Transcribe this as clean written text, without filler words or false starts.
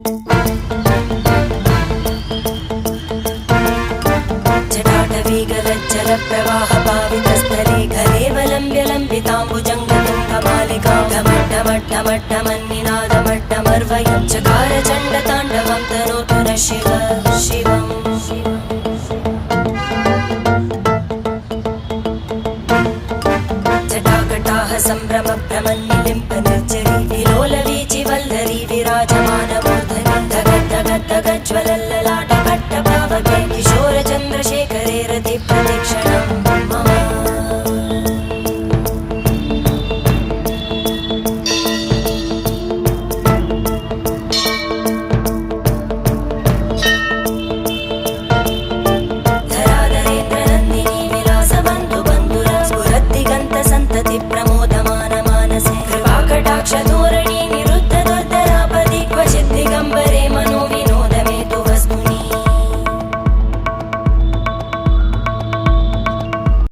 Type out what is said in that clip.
जटाटवीगलज्जलप्रवाहपावितस्थले घलेवलम्ब्य लम्बिताम्बुजङ्गतुङ्गमालिकां ढमड्ढमड्ढमड्ढमन्निनादमड्ढमर्वयं चकार चण्डताण्डवं तनोतु नः शिव शिवम् जटाकटाः सम्भ्रमभ्रमन्निलिम्प निर्जरी विलोलवीचि वल्लरी विराजमानमूर्धनि धगद्धगद्धगज्ज्वलल्ललाटकट्टभावके किशोरचन्द्रशेखरे रतिप्रतिक्षणं मम धराधरेन्द्रनन्दिनी विलासबन्धु बन्धुर स्फुरद्दिगन्तसन्तति प्रमोदमानमानसे कृपाकटाक्षधोरणी निरुद्धदुर्धरापदि क्वचिद् दिगम्बरे